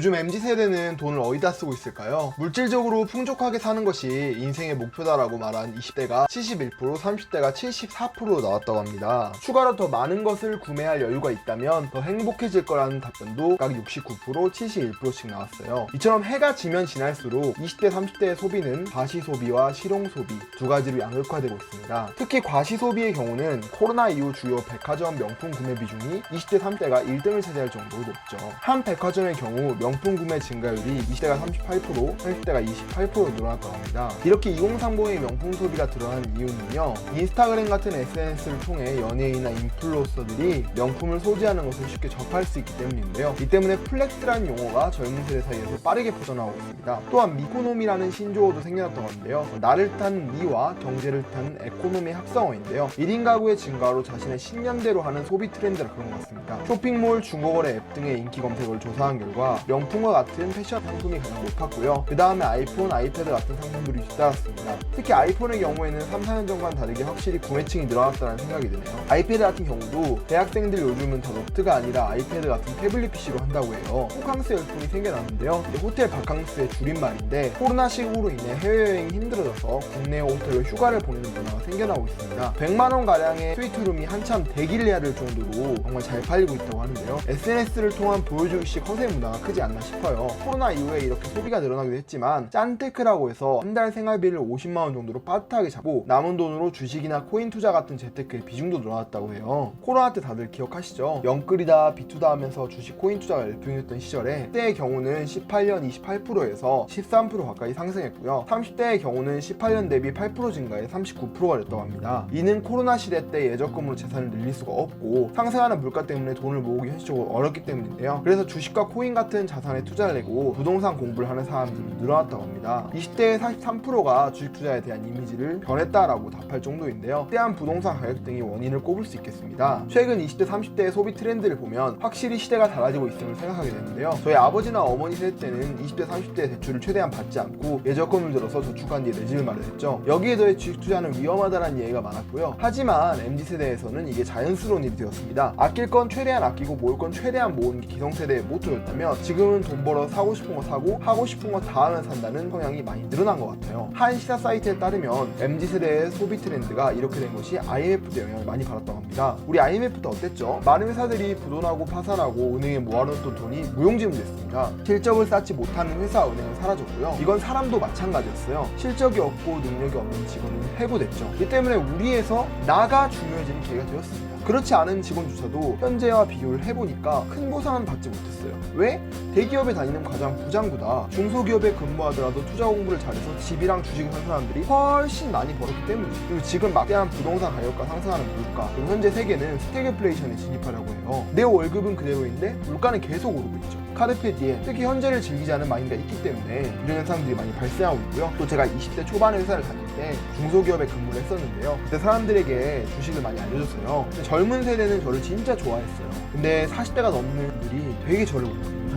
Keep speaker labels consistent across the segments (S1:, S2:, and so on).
S1: 요즘 MZ세대는 돈을 어디다 쓰고 있을까요? 물질적으로 풍족하게 사는 것이 인생의 목표다라고 말한 20대가 71%, 30대가 74%로 나왔다고 합니다. 추가로 더 많은 것을 구매할 여유가 있다면 더 행복해질 거라는 답변도 각 69%, 71%씩 나왔어요. 이처럼 해가 지면 지날수록 20대, 30대의 소비는 과시소비와 실용소비 두 가지로 양극화되고 있습니다. 특히 과시소비의 경우는 코로나 이후 주요 백화점 명품 구매 비중이 20대, 30대가 1등을 차지할 정도로 높죠. 한 백화점의 경우 명품 구매 증가율이 20대가 38%, 30대가 28% 늘어났다고 합니다. 이렇게 2030의 명품 소비가 드러난 이유는요, 인스타그램 같은 SNS를 통해 연예인이나 인플루언서들이 명품을 소지하는 것을 쉽게 접할 수 있기 때문인데요. 이 때문에 플렉스라는 용어가 젊은 세대 사이에서 빠르게 퍼져나오고 있습니다. 또한 미코노미라는 신조어도 생겨났다고 하는데요, 나를 탄 미와 경제를 탄 에코노미 합성어인데요, 1인 가구의 증가로 자신의 신념대로 하는 소비 트렌드라 그런 것 같습니다. 쇼핑몰, 중고거래 앱 등의 인기 검색어를 조사한 결과 명품과 같은 패션 상품이 가장 높았고요. 그 다음에 아이폰, 아이패드 같은 상품들이 뒤따랐습니다. 특히 아이폰의 경우에는 3, 4년 전과는 다르게 확실히 구매층이 늘어났다는 생각이 드네요. 아이패드 같은 경우도 대학생들 요즘은 다 노트가 아니라 아이패드 같은 태블릿 PC로 한다고 해요. 호캉스 열풍이 생겨났는데요. 호텔 바캉스의 줄임말인데, 코로나 시국으로 인해 해외여행이 힘들어져서 국내 호텔로 휴가를 보내는 문화가 생겨나고 있습니다. 100만원 가량의 스위트룸이 한참 대기를 해야 될 정도로 정말 잘 팔리고 있다고 하는데요. SNS를 통한 보여주기식 허세 문화가 크지 않나 싶어요. 코로나 이후에 이렇게 소비가 늘어나기도 했지만 짠테크라고 해서 한 달 생활비를 50만원 정도로 빠듯하게 잡고 남은 돈으로 주식이나 코인 투자 같은 재테크의 비중도 늘어났다고 해요. 코로나 때 다들 기억하시죠? 영끌이다 비투다 하면서 주식 코인 투자가 열풍이었던 시절에, 10대의 경우는 18년 28%에서 13% 가까이 상승했고요. 30대의 경우는 18년 대비 8% 증가해 39%가 됐다고 합니다. 이는 코로나 시대 때 예적금으로 재산을 늘릴 수가 없고 상승하는 물가 때문에 돈을 모으기 현실적으로 어렵기 때문인데요. 그래서 주식과 코인 같은 자산에 투자를 내고 부동산 공부를 하는 사람들이 늘어났다고 합니다. 20대의 43%가 주식 투자에 대한 이미지를 변했다라고 답할 정도인데요. 때한 부동산 가격 등이 원인을 꼽을 수 있겠습니다. 최근 20대, 30대의 소비 트렌드를 보면 확실히 시대가 달라지고 있음을 생각하게 되는데요. 저희 아버지나 어머니 세대 때는 20대, 30대의 대출을 최대한 받지 않고 예적금을 들어서 저축한 뒤에 내 집을 마련했죠. 여기에 더해 주식 투자는 위험하다는 얘기가 많았고요. 하지만 MZ세대에서는 이게 자연스러운 일이 되었습니다. 아낄 건 최대한 아끼고 모을 건 최대한 모으는 게 기성세대의 모토였다면, 지금은 돈 벌어 사고 싶은 거 사고 하고 싶은 거 다 하면 산다는 성향이 많이 늘어난 것 같아요. 한 시사 사이트에 따르면 MZ세대의 소비 트렌드가 이렇게 된 것이 IMF 때 영향을 많이 받았다고 합니다. 우리 IMF 때 어땠죠? 많은 회사들이 부도나고 파산하고 은행에 모아놓던 돈이 무용지물 됐습니다. 실적을 쌓지 못하는 회사, 은행은 사라졌고요. 이건 사람도 마찬가지였어요. 실적이 없고 능력이 없는 직원은 해고됐죠. 이 때문에 우리에서 나가 중요해지는 기회가 되었습니다. 그렇지 않은 직원조차도 현재와 비교를 해보니까 큰 보상은 받지 못했어요. 왜? 대기업에 다니는 과장, 부장보다 중소기업에 근무하더라도 투자 공부를 잘해서 집이랑 주식을 산 사람들이 훨씬 많이 벌었기 때문이죠. 그리고 지금 막대한 부동산 가격과 상승하는 물가, 그리고 현재 세계는 스태그플레이션에 진입하려고 해요. 내 월급은 그대로인데 물가는 계속 오르고 있죠. 카르페 디엠, 특히 현재를 즐기지 않은 마인드가 있기 때문에 이런 현상들이 많이 발생하고 있고요. 또 제가 20대 초반에 회사를 다닐 때 중소기업에 근무를 했었는데요. 그때 사람들에게 주식을 많이 알려줬어요. 근데 젊은 세대는 저를 진짜 좋아했어요. 근데 40대가 넘는 분들이 되게 저를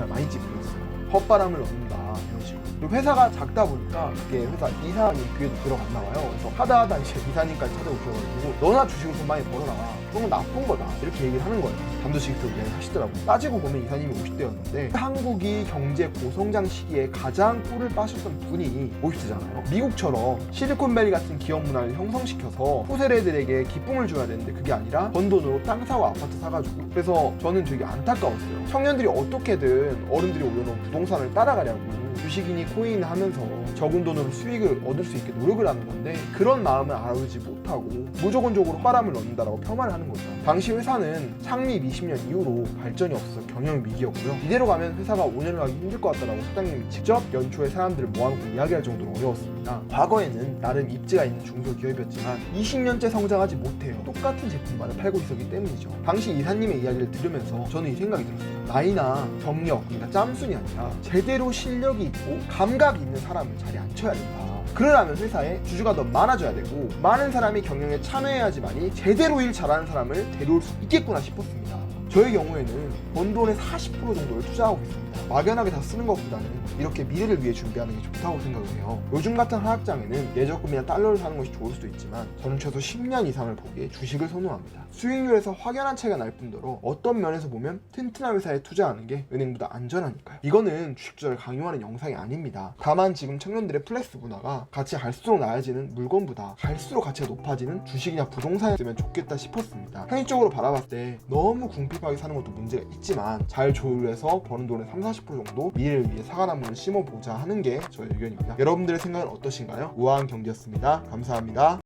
S1: 많이 찌푸렸어요. 헛바람을 넣는다, 이런 식으로. 그리고 회사가 작다 보니까 그게 회사 이사님 귀에도 들어갔나 봐요. 그래서 하다 이제 이사님까지 찾아오셔가지고 너나 주식을 좀 많이 벌어라, 그건 나쁜 거다, 이렇게 얘기를 하는 거예요. 담도시기도 이야기를 하시더라고요. 따지고 보면 이사님이 50대였는데 한국이 경제 고성장 시기에 가장 꿀을 빠셨던 분이 50대잖아요. 미국처럼 실리콘밸리 같은 기업 문화를 형성시켜서 후세대들에게 기쁨을 줘야 되는데 그게 아니라 번 돈으로 땅 사고 아파트 사가지고, 그래서 저는 되게 안타까웠어요. 청년들이 어떻게든 어른들이 올려놓은 부동산을 따라가려고 주식이니 코인 하면서 적은 돈으로 수익을 얻을 수 있게 노력을 하는 건데, 그런 마음을 알아주지 못하고 무조건적으로 바람을 넣는다라고 폄하를 하는 거죠. 당시 회사는 창립 20년 이후로 발전이 없어서 경영 위기였고요. 이대로 가면 회사가 5년을 하기 힘들 것 같다라고 사장님이 직접 연초에 사람들을 모아놓고 이야기할 정도로 어려웠습니다. 과거에는 나름 입지가 있는 중소기업이었지만 20년째 성장하지 못해요. 똑같은 제품만을 팔고 있었기 때문이죠. 당시 이사님의 이야기를 들으면서 저는 이 생각이 들었어요. 나이나 경력, 그러니까 짬순이 아니라 제대로 실력이 있고 감각이 있는 사람을 자리에 앉혀야 된다. 그러려면 회사에 주주가 더 많아져야 되고 많은 사람이 경영에 참여해야지만이 제대로 일 잘하는 사람을 데려올 수 있겠구나 싶었습니다. 저의 경우에는 번 돈의 40% 정도를 투자하고 있습니다. 막연하게 다 쓰는 것보다는 이렇게 미래를 위해 준비하는 게 좋다고 생각을 해요. 요즘 같은 하락장에는 예적금이나 달러를 사는 것이 좋을 수도 있지만 저는 최소 10년 이상을 보기에 주식을 선호합니다. 수익률에서 확연한 차이가 날 뿐더러 어떤 면에서 보면 튼튼한 회사에 투자하는 게 은행보다 안전하니까요. 이거는 주식 투자를 강요하는 영상이 아닙니다. 다만 지금 청년들의 플렉스 문화가 같이 갈수록 나아지는 물건보다 갈수록 가치가 높아지는 주식이나 부동산이었으면 좋겠다 싶었습니다. 현실적으로 바라봤을 때 너무 궁핍하게 사는 것도 문제가 있지만 잘 조율해서 버는 돈의 30-40% 정도 미래를 위해 사과나무를 심어보자 하는 게 저의 의견입니다. 여러분들의 생각은 어떠신가요? 우아한 경제였습니다. 감사합니다.